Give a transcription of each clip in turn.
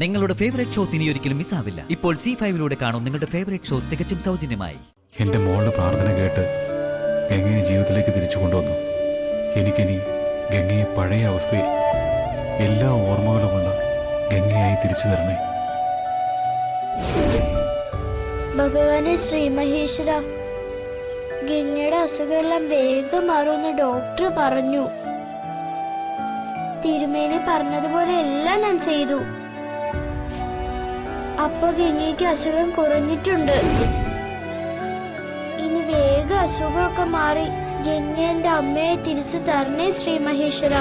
നിങ്ങളുടെ favourite shows ഇനി ഒരിക്കലും മിസ്സാവില്ല. ഇപ്പോൾ C5 കാണും നിങ്ങളുടെ ഫേവറേറ്റ് ഷോസ് തികച്ചും സൗജന്യമായി. എൻ്റെ മോളുടെ പ്രാർത്ഥന കേട്ട് ഗംഗയെ ജീവിതത്തിലേക്ക് തിരിച്ചു കൊണ്ടുവന്നു. എനിക്കിനി ഗംഗയെ പഴയ അവസ്ഥയിൽ എല്ലാ ഓർമ്മകളുമുള്ള ഗംഗയായി തിരിച്ചു തരണേ. ഭഗവാനെ ശ്രീ മഹേശ്വര, ഗംഗയുടെ അസുഖമെല്ലാം വേഗം മാറുമെന്ന് ഡോക്ടർ പറഞ്ഞു. തിരുമേനി പറഞ്ഞതുപോലെ എല്ലാം ഞാൻ ചെയ്തു. അപ്പൊ ഗംഗയ്ക്ക് അസുഖം കുറഞ്ഞിട്ടുണ്ട്. ഇനി വേഗം അസുഖമൊക്കെ മാറി ഗംഗ എന്റെ അമ്മയെ തിരിച്ചു തരണേ ശ്രീ മഹേശ്വര.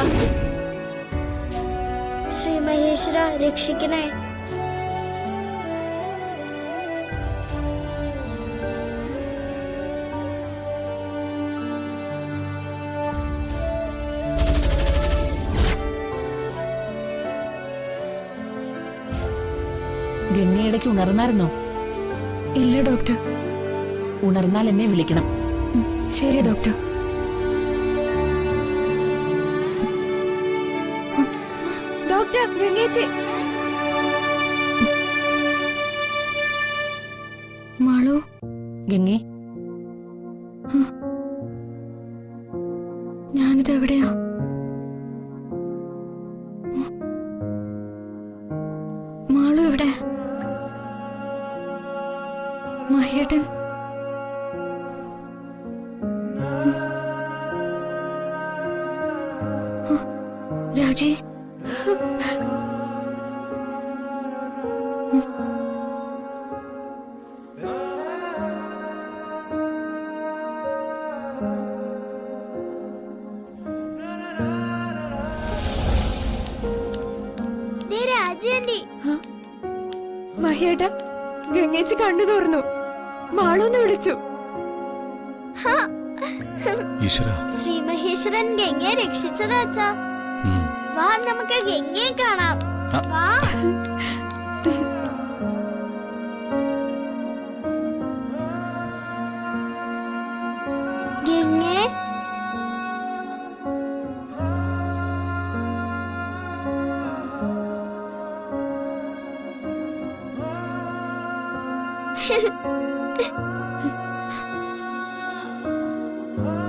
ശ്രീ മഹേശ്വര രക്ഷിക്കണേ. ഗംഗയിടയ്ക്ക് ഉണർന്നായിരുന്നോ? ഇല്ല ഡോക്ടർ. ഉണർന്നാൽ എന്നെ വിളിക്കണം. ശരി ഡോക്ടർ. ഡോക്ടർ ഗംഗേച്ചി. മാളു. ഗംഗേ, ഞാനിത് എവിടെയാ? മാളു എവിടെ? മഹേട്ടൻ രാജി. മഹേട്ട, ഗംഗേച്ചി കണ്ണു തുറന്നു. മാളൂന്ന് വിളിച്ചു. ശ്രീ മഹേശ്വരൻ ഗംഗയെ രക്ഷിച്ചതാച്ചാ. വാ, നമുക്ക് ഗംഗയെ കാണാം. വാ. ഗംഗേ,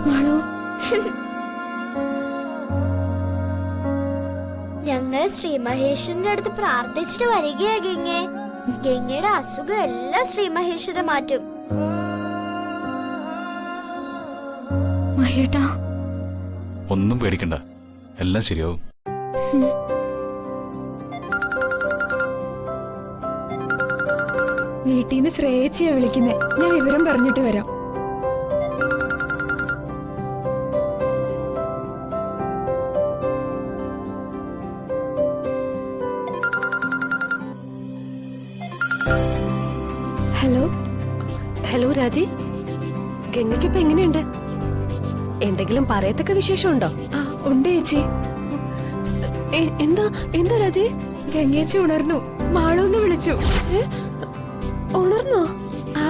മാളു. ഞങ്ങൾ ശ്രീ മഹേശ്വരന്റെ അടുത്ത് പ്രാർത്ഥിച്ചിട്ട് വരികയാ ഗംഗേ. ഗംഗയുടെ അസുഖം എല്ലാം ശ്രീ മഹേശ്വര മാറ്റും. മഹേട്ടാ, ഒന്നും പേടിക്കണ്ട, എല്ലാം ശരിയാവും. വീട്ടിൽ നിന്ന് ശ്രേയച്ചിയാ വിളിക്കുന്നേ. ഞാൻ വിവരം പറഞ്ഞിട്ട് വരാം. ഹലോ. ഹലോ രാജി, ഗംഗയ്ക്ക് ഇപ്പൊ എങ്ങനെയുണ്ട്? എന്തെങ്കിലും പറയത്തക്ക വിശേഷമുണ്ടോ? ഉണ്ട് ചേച്ചി. എന്താ എന്താ രാജി? ഗംഗേച്ചി ഉണർന്നു. മാളൂന്ന് വിളിച്ചു. ഉണർന്നോ? ആ.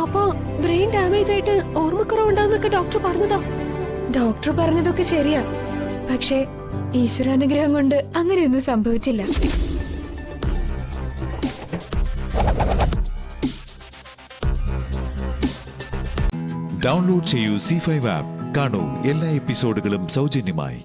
അപ്പൊ ബ്രെയിൻ ഡാമേജ് ആയിട്ട് ഓർമ്മക്കുറവുണ്ടാവുന്നൊക്കെ ഡോക്ടർ പറഞ്ഞതാ? ഡോക്ടർ പറഞ്ഞതൊക്കെ ശരിയാ, പക്ഷേ ഈശ്വരാനുഗ്രഹം കൊണ്ട് അങ്ങനെയൊന്നും സംഭവിച്ചില്ല. ഡൗൺലോഡ് ചെയ്യൂ C5 ആപ്പ്. കാണൂ എല്ലാ എപ്പിസോഡുകളും സൗജന്യമായി.